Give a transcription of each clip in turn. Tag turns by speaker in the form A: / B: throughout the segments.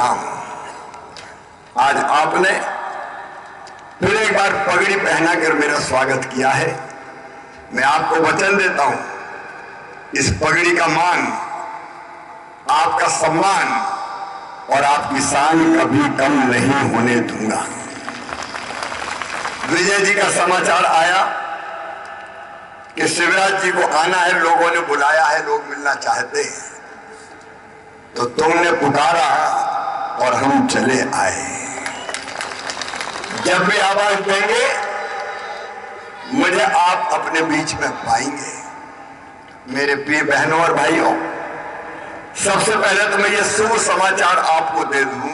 A: प्रणाम। आज आपने फिर एक बार पगड़ी पहनाकर मेरा स्वागत किया है। मैं आपको वचन देता हूं, इस पगड़ी का मान, आपका सम्मान और आपकी शान कभी कम नहीं होने दूंगा। विजय जी का समाचार आया कि शिवराज जी को आना है, लोगों ने बुलाया है, लोग मिलना चाहते हैं, तो तुमने पुकारा और हम चले आए। जब भी आवाज देंगे मुझे आप अपने बीच में पाएंगे। मेरे प्रिय बहनों और भाइयों, सबसे पहले तो मैं ये शुभ समाचार आपको दे दूं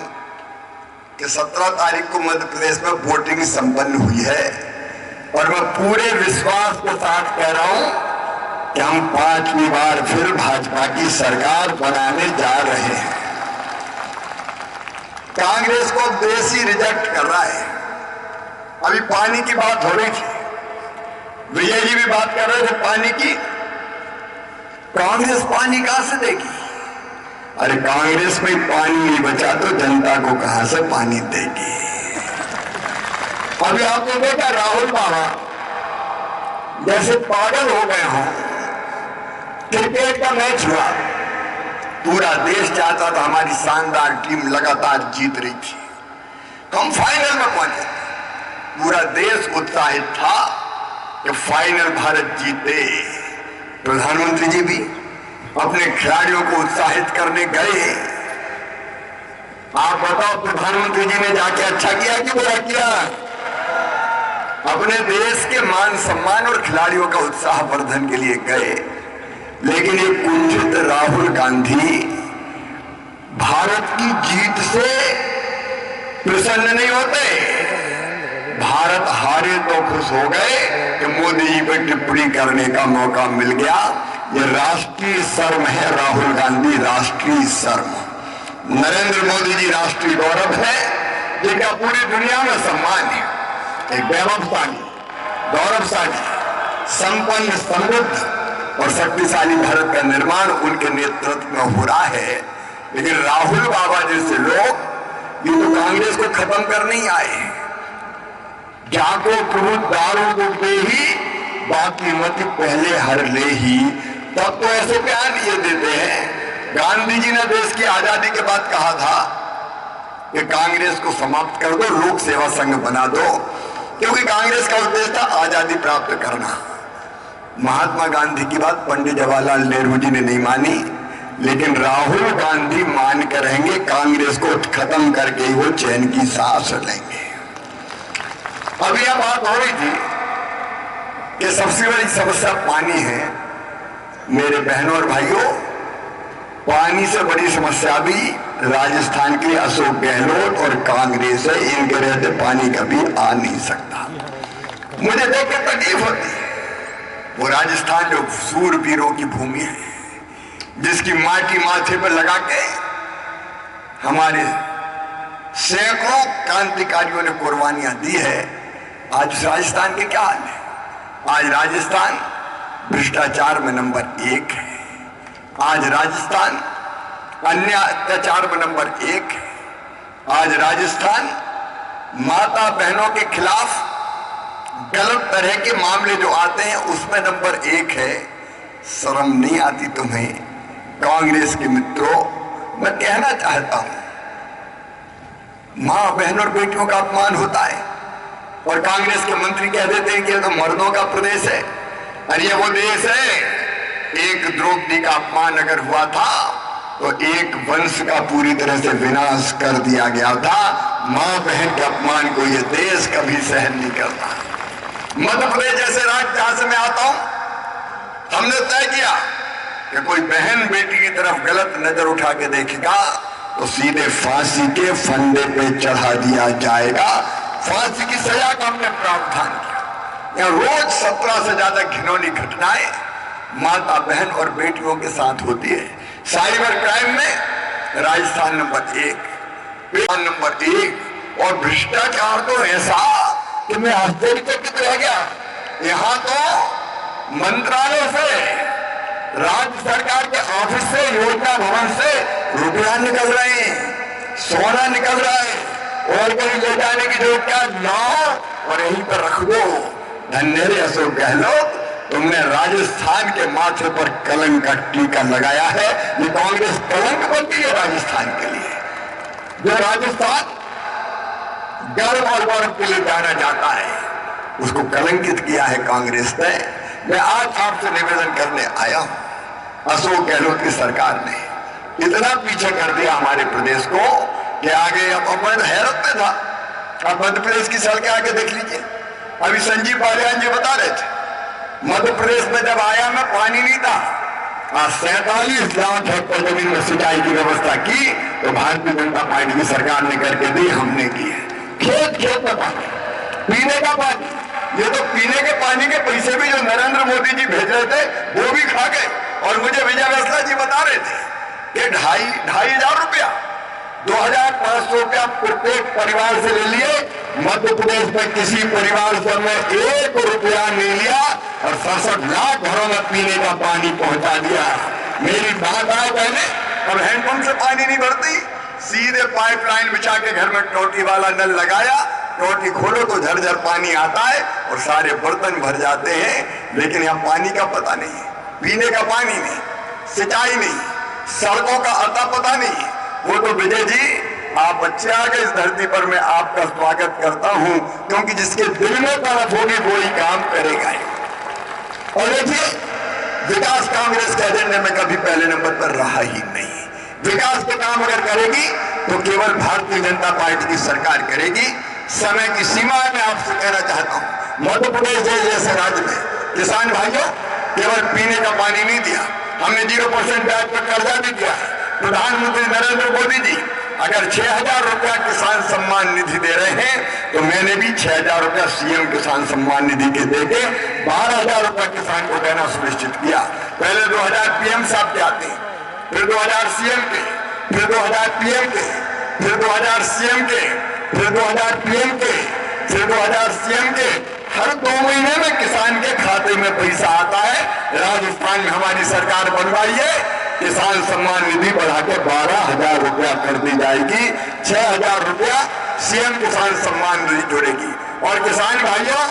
A: कि 17 तारीख को मध्य प्रदेश में वोटिंग संपन्न हुई है और मैं पूरे विश्वास के साथ कह रहा हूं कि हम 5वीं बार फिर भाजपा की सरकार बनाने जा रहे हैं। कांग्रेस को देश ही रिजेक्ट कर रहा है। अभी पानी की बात हो रही थी, विजय जी भी बात कर रहे थे पानी की। कांग्रेस पानी कहां से देगी? अरे कांग्रेस में पानी नहीं बचा तो जनता को कहां से पानी देगी? अभी आपने देखा राहुल बाबा जैसे पागल हो गए हों। क्रिकेट का मैच हुआ, पूरा देश चाहता था हमारी शानदार टीम लगातार जीत रही थी, हम फाइनल में पहुंचे। पूरा देश उत्साहित था कि फाइनल भारत जीते। प्रधानमंत्री जी भी अपने खिलाड़ियों को उत्साहित करने गए। आप बताओ, प्रधानमंत्री जी ने जाके अच्छा किया कि बुरा किया? अपने देश के मान सम्मान और खिलाड़ियों का उत्साह वर्धन के लिए गए, लेकिन ये कुंठित राहुल गांधी भारत की जीत से प्रसन्न नहीं होते। भारत हारे तो खुश हो गए कि मोदी जी पर टिप्पणी करने का मौका मिल गया। ये राष्ट्रीय शर्म है, राहुल गांधी राष्ट्रीय शर्म। नरेंद्र मोदी जी राष्ट्रीय गौरव है, जिनका पूरी दुनिया में सम्मान है। एक वैभवशाली, गौरवशाली, संपन्न, समृद्ध और शक्तिशाली भारत का निर्माण उनके नेतृत्व में हो रहा है। लेकिन राहुल बाबा जैसे लोग ये तो कांग्रेस को खत्म करने ही आए। जाको प्रभु दारू को दे ही, बाकी मत पहले हर ले ही। तब तो ऐसे बयान ये देते हैं। गांधी जी ने देश की आजादी के बाद कहा था कि कांग्रेस को समाप्त कर दो, लोक सेवा संघ बना दो, क्योंकि कांग्रेस का उद्देश्य था आजादी प्राप्त करना। महात्मा गांधी की बात पंडित जवाहरलाल नेहरू जी ने नहीं मानी, लेकिन राहुल गांधी मान कर रहेंगे, कांग्रेस को खत्म करके वो चैन की सांस लेंगे। अभी यह बात हो रही थी कि सबसे बड़ी समस्या पानी है। मेरे बहनों और भाइयों, पानी से बड़ी समस्या भी राजस्थान के अशोक गहलोत और कांग्रेस है। इनके रहते पानी कभी आ नहीं सकता। मुझे देख के तकलीफ होती है। वो राजस्थान जो सूरवीरों की भूमि है, जिसकी माटी माथे पर लगा के हमारे सैकड़ों क्रांतिकारियों ने कुर्बानियां दी है। आज राजस्थान के क्या हाल है? आज राजस्थान भ्रष्टाचार में नंबर 1 है। आज राजस्थान अन्य अत्याचार में नंबर 1 है। आज राजस्थान माता बहनों के खिलाफ गलत तरह के मामले जो आते हैं उसमें नंबर 1 है। शर्म नहीं आती तुम्हें? कांग्रेस के मित्रों, मैं कहना चाहता हूं, मां बहन और बेटियों का अपमान होता है और कांग्रेस के मंत्री कह देते हैं कि ये तो मर्दों का प्रदेश है। अरे ये वो देश है, एक द्रौपदी का अपमान अगर हुआ था तो एक वंश का पूरी तरह से विनाश कर दिया गया था। मां बहन के अपमान को ये देश कभी सहन नहीं करता। मध्य प्रदेश जैसे राज्य जहां से मैं आता हूं, हमने तय किया कि कोई बहन बेटी की तरफ गलत नजर उठा के देखेगा तो सीधे फांसी के फंदे पे चढ़ा दिया जाएगा। फांसी की सजा का हमने प्रावधान किया। यहाँ रोज 17 से ज्यादा घिनौनी घटनाएं माता बहन और बेटियों के साथ होती है। साइबर क्राइम में राजस्थान नंबर 1, नंबर 1 और भ्रष्टाचार तो ऐसा कि मैं आश्चर्यचकित रह गया। यहाँ तो मंत्रालय से, राज्य सरकार के ऑफिस से, योजना भवन से रुपया निकल रहे हैं। सोना निकल रहा है और कहीं ले जाने की जरूरत क्या, लाओ और यहीं पर रख दो। धन्य रे अशोक गहलोत, तुमने राजस्थान के माथे पर कलंक का टीका लगाया है। ये कांग्रेस कलंक बनती है राजस्थान के लिए। जो राजस्थान गर्व और गौरव के लिए जाना जाता है, उसको कलंकित किया है कांग्रेस ने। मैं आज आपसे निवेदन करने आया हूं, अशोक गहलोत की सरकार ने इतना पीछे कर दिया हमारे प्रदेश को कि आगे अब अपन हैरत में था। अब मध्य प्रदेश की सड़कें आगे देख लीजिए। अभी संजीव बालियान जी बता रहे थे, मध्य प्रदेश में जब आया मैं पानी नहीं था। आज 47 लाख हेक्टेयर जमीन में सिंचाई की व्यवस्था की तो भारतीय जनता पार्टी की सरकार ने करके दी, हमने की है। खेत खेत में पानी, पीने का पानी, ये तो पीने के पानी के पैसे भी जो नरेंद्र मोदी जी भेज रहे थे वो भी खा गए। और मुझे विजय वैसला जी बता रहे थे कि 2,500 रुपया 2,500 रुपया प्रत्येक परिवार से ले लिए। मध्य प्रदेश में किसी परिवार से हमने 1 रुपया नहीं लिया और 67 लाख घरों में पीने का पानी पहुंचा दिया। मेरी बात आए पहले, अब हैंडपंप से पानी नहीं भरती, सीधे पाइपलाइन बिछा के घर में टोटी वाला नल लगाया, टोटी खोलो तो झरझर पानी आता है और सारे बर्तन भर जाते हैं। लेकिन यहाँ पानी का पता नहीं है, पीने का पानी नहीं, सिंचाई नहीं, सड़कों का अता पता नहीं। वो तो विजय जी आप अच्छे आ गए इस धरती पर, मैं आपका स्वागत करता हूं, क्योंकि जिसके दिल में तरफ होगी वही काम करेगा। और देखिए, विकास कांग्रेस के एजेंडे में कभी पहले नंबर पर रहा ही नहीं। विकास के काम अगर करेगी तो केवल भारतीय जनता पार्टी की सरकार करेगी। समय की सीमा में आपसे कहना चाहता हूं, मध्य प्रदेश जैसे राज्य में किसान भाइयों केवल पीने का पानी नहीं दिया, हमने 0% ब्याज पर कर्जा भी दिया है। प्रधानमंत्री नरेंद्र मोदी जी अगर 6,000 रुपया किसान सम्मान निधि दे रहे हैं तो मैंने भी 6,000 रुपया सीएम किसान सम्मान निधि के देके 12,000 रुपया किसान को देना सुनिश्चित किया। पहले 2,000 पीएम साहब के आते, फिर 2,000 सीएम के, फिर 2,000 पीएम के, फिर 2,000 सीएम के, फिर 2,000 पीएम के, फिर 2,000 सीएम के। हर 2 महीने में किसान के खाते में पैसा आता है। राजस्थान में हमारी सरकार बनवाई है, किसान सम्मान निधि बढ़ा के 12,000 रुपया कर दी जाएगी। 6,000 रुपया सीएम किसान सम्मान निधि जोड़ेगी। और किसान भाइयों,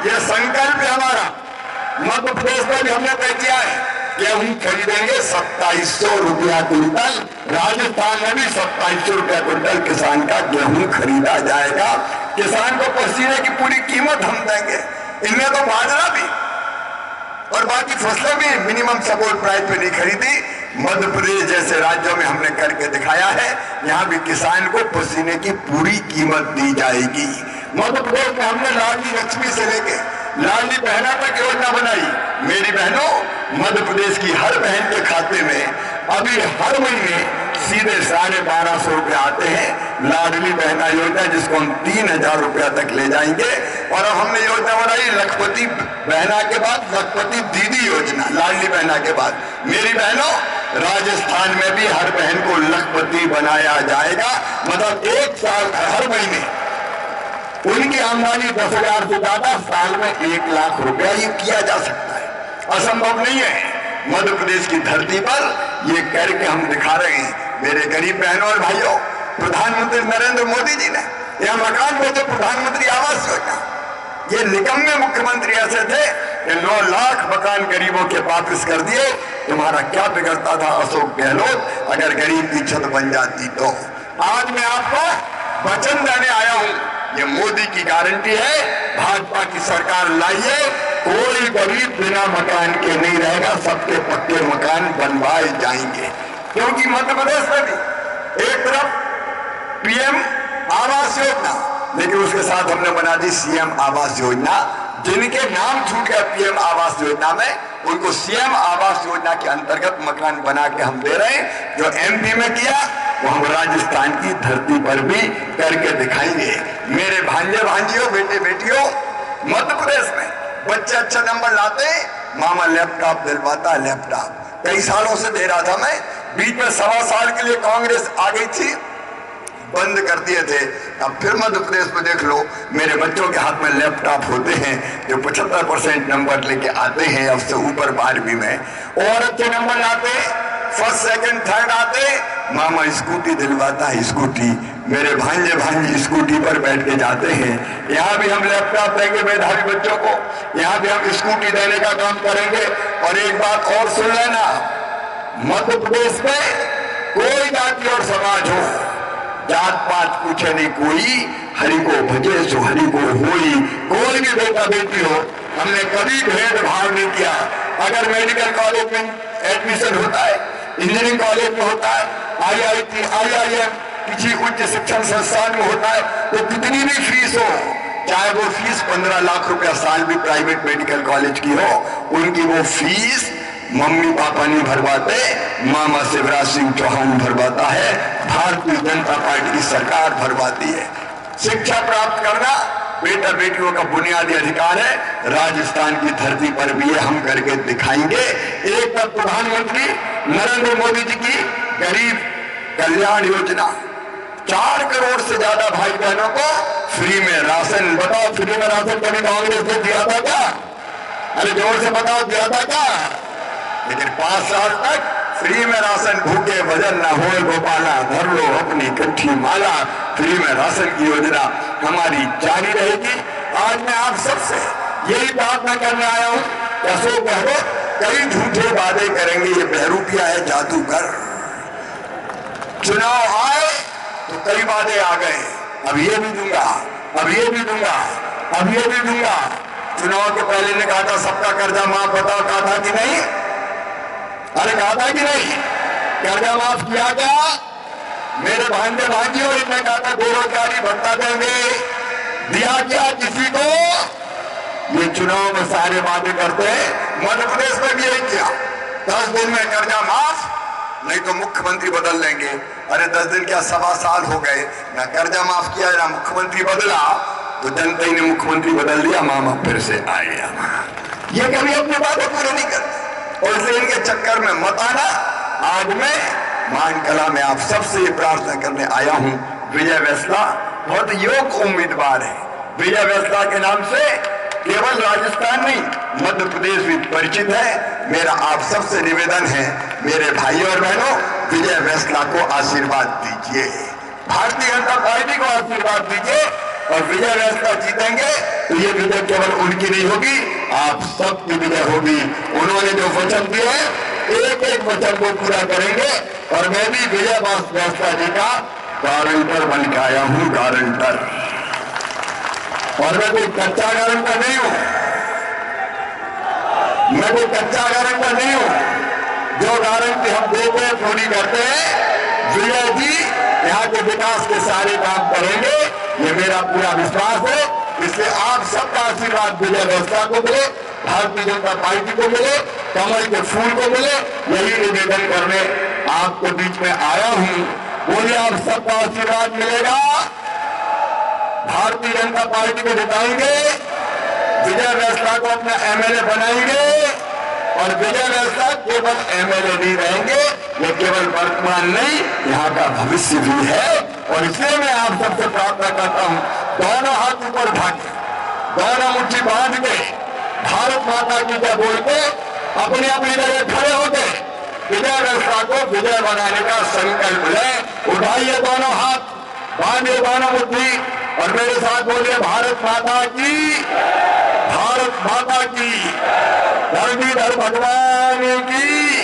A: ये संकल्प है हमारा। मध्य प्रदेश में भी हमने तय किया है कि हम खरीदेंगे 2,700 रुपया क्विंटल। राजस्थान में भी 2,700 रुपया क्विंटल किसान का गेहूं खरीदा जाएगा। किसान को पसीने की पूरी कीमत हम देंगे। इनमें तो बाजरा भी और बाकी फसलें भी मिनिमम सपोर्ट प्राइस पे नहीं खरीदी। मध्य प्रदेश जैसे राज्यों में हमने करके दिखाया है, यहाँ भी किसान को पसीने की पूरी कीमत दी जाएगी। मध्य प्रदेश में हमने लाडली लक्ष्मी से लेके लाडली बहना तक योजना बनाई। मेरी बहनों, मध्य प्रदेश की हर बहन के खाते में अभी हर महीने सीधे 1,250 रुपए आते हैं। लाडली बहना योजना जिसको हम 3,000 रुपया तक ले जाएंगे। और अब हमने योजना बनाई लखपति बहना के बाद लखपति दीदी योजना, लाडली बहना के बाद। मेरी बहनों, राजस्थान में भी हर बहन को लखपति बनाया जाएगा। मतलब 1 साल हर महीने उनकी आमदनी 10,000 से ज्यादा, साल में 1 लाख रुपया ये किया जा सकता है। असंभव नहीं है। मध्य प्रदेश की धरती पर ये करके हम दिखा रहे हैं। मेरे गरीब बहनों और भाइयों, प्रधानमंत्री नरेंद्र मोदी जी ने यह मकान भेजे, प्रधानमंत्री आवास योजना। ये निकम्मे मुख्यमंत्री ऐसे थे कि 9 लाख मकान गरीबों के वापस कर दिए। तुम्हारा क्या बिगड़ता था अशोक गहलोत, अगर गरीब की छत बन जाती तो। आज मैं आपको वचन देने आया हूं, ये मोदी की गारंटी है, भाजपा की सरकार लाइए, कोई गरीब बिना मकान के नहीं रहेगा, सबके पक्के मकान बनवाए जाएंगे। क्योंकि मध्य प्रदेश में भी एक तरफ पीएम आवास योजना, लेकिन उसके साथ हमने बना दी सीएम आवास योजना। जिनके नाम छूट गया पीएम आवास योजना में, उनको सीएम आवास योजना के अंतर्गत मकान बना के हम दे रहे हैं। जो एमपी में किया वो हम राजस्थान की धरती पर भी करके दिखाएंगे। मेरे भांजे भांजियों, बेटे बेटियों, मध्य प्रदेश में बच्चे अच्छे नंबर लाते, मामा लैपटॉप दिलवाता, लैपटॉप कई सालों से दे रहा था मैं। बीच में 1.25 साल के लिए कांग्रेस आ गई थी, बंद कर दिए थे। अब फिर मध्य प्रदेश में देख लो, मेरे बच्चों के हाथ में लैपटॉप होते हैं जो 75% नंबर लेके आते हैं, अब से ऊपर 12वीं में। और अच्छे नंबर लाते फर्स्ट सेकंड थर्ड आते, मामा स्कूटी दिलवाता है, स्कूटी। मेरे भांजे भांजी स्कूटी पर बैठ के जाते हैं। यहाँ भी हम लैपटॉप देंगे मेधावी बच्चों को, यहाँ भी हम स्कूटी देने का काम करेंगे। और एक बात और सुन लेना, मध्य प्रदेश में कोई जाति और समाज हो, जात पात पूछे नहीं कोई, हरि को भजे सो हरि को होई। कोई भी बेटा बेटी हो, हमने कभी भेदभाव नहीं किया। अगर मेडिकल कॉलेज में एडमिशन होता है, इंजीनियरिंग कॉलेज में होता है, IIT, IIM, किसी उच्च शिक्षण संस्थान में होता है, तो कितनी भी फीस हो, चाहे वो फीस 15 लाख रुपया साल भी प्राइवेट मेडिकल कॉलेज की हो, उनकी वो फीस मम्मी पापा नहीं भरवाते, मामा शिवराज सिंह चौहान भरवाता है, भारतीय जनता पार्टी की सरकार भरवाती है। शिक्षा प्राप्त करना बेटा बेटियों का बुनियादी अधिकार है। राजस्थान की धरती पर भी ये हम करके दिखाएंगे। एक तक प्रधानमंत्री नरेंद्र मोदी जी की गरीब कल्याण योजना, 4 करोड़ से ज्यादा भाई बहनों को फ्री में राशन। बताओ, फ्री में राशन कभी कांग्रेस ने दिया था क्या? अरे जोर से बताओ, दिया था क्या? लेकिन 5 साल तक फ्री में राशन, भूखे भजन न होए गोपाला, धर लो अपनी कंठी माला। फ्री में राशन की योजना हमारी जारी रहेगी। आज मैं आप सबसे यही प्रार्थना करने आया हूं कि अशोक गहलोत कई झूठे वादे करेंगे, ये बहरूपिया है, जादूगर। चुनाव आए तो कई वादे आ गए, अब ये भी दूंगा, अब ये भी दूंगा, अब ये भी दूंगा। चुनाव के पहले ने कहा था सबका कर्जा माफ, बताओ कहा था कि नहीं? अरे कहा था कि नहीं? कर्जा माफ किया क्या? मेरे भांजे भांजी और इनने कहा था बेरोजगारी भत्ता देंगे, दिया क्या किसी को? ये चुनाव में सारे वादे करते हैं। मध्य प्रदेश में भी यही किया, 10 दिन में कर्जा माफ, नहीं तो मुख्यमंत्री बदल लेंगे। अरे 10 दिन क्या, 1.25 साल हो गए, ना कर्जा माफ किया ना मुख्यमंत्री बदला, तो जनता ही ने मुख्यमंत्री बदल दिया, मामा फिर से आ गया। ये कभी अपने बातें पूरे नहीं करते और इसलिए इनके चक्कर में मत आना। आज मैं मान कला में आप सबसे प्रार्थना करने आया हूं। विजय वैसला बहुत योग्य उम्मीदवार है। विजय वैसला के नाम से केवल राजस्थान नहीं, मध्य प्रदेश भी परिचित है। मेरा आप सबसे निवेदन है, मेरे भाइयों और बहनों, विजय वैसला को आशीर्वाद दीजिए, भारतीय जनता पार्टी को आशीर्वाद दीजिए। और विजय वैसला जीतेंगे तो ये विजय केवल उनकी नहीं होगी, आप सबकी विजय होगी। उन्होंने जो वचन दिए एक एक वचन को पूरा करेंगे। और मैं भी विजय वैसला जी का गारंटर बन के आया हूं, गारंटर। और मैं कोई कच्चा गारंटर नहीं हूं, मैं कोई कच्चा गारंटर नहीं हूं। जो गारंटी हम देते हैं पूरी करते हैं। विजय जी यहाँ के विकास के सारे काम करेंगे, ये मेरा पूरा विश्वास है। इसलिए आप सबका आशीर्वाद विजय वैसला को मिले, भारतीय जनता पार्टी को मिले, कमल के फूल को मिले, यही निवेदन करने आपके बीच में आया हूं। बोलिए, आप सबका आशीर्वाद मिलेगा, भारतीय जनता पार्टी को जिताएंगे, विजय वैसला को अपना MLA बनाएंगे। और विजय वैसला केवल MLA नहीं रहेंगे, ये केवल वर्तमान नहीं, यहाँ का भविष्य भी है। और इसलिए मैं आप सबसे प्रार्थना करता हूं, दोनों हाथ ऊपर उठा के, दोनों मुट्ठी बांध के, भारत माता की जय बोल के, अपनी अपनी जगह खड़े होके विजय वैसला को विजय बनाने का संकल्प लें। उठाइए दोनों हाथ, बांधिए दोनों मुट्ठी और मेरे साथ बोलिए, भारत माता की, भारत माता की, धर्मीधर भगवान की।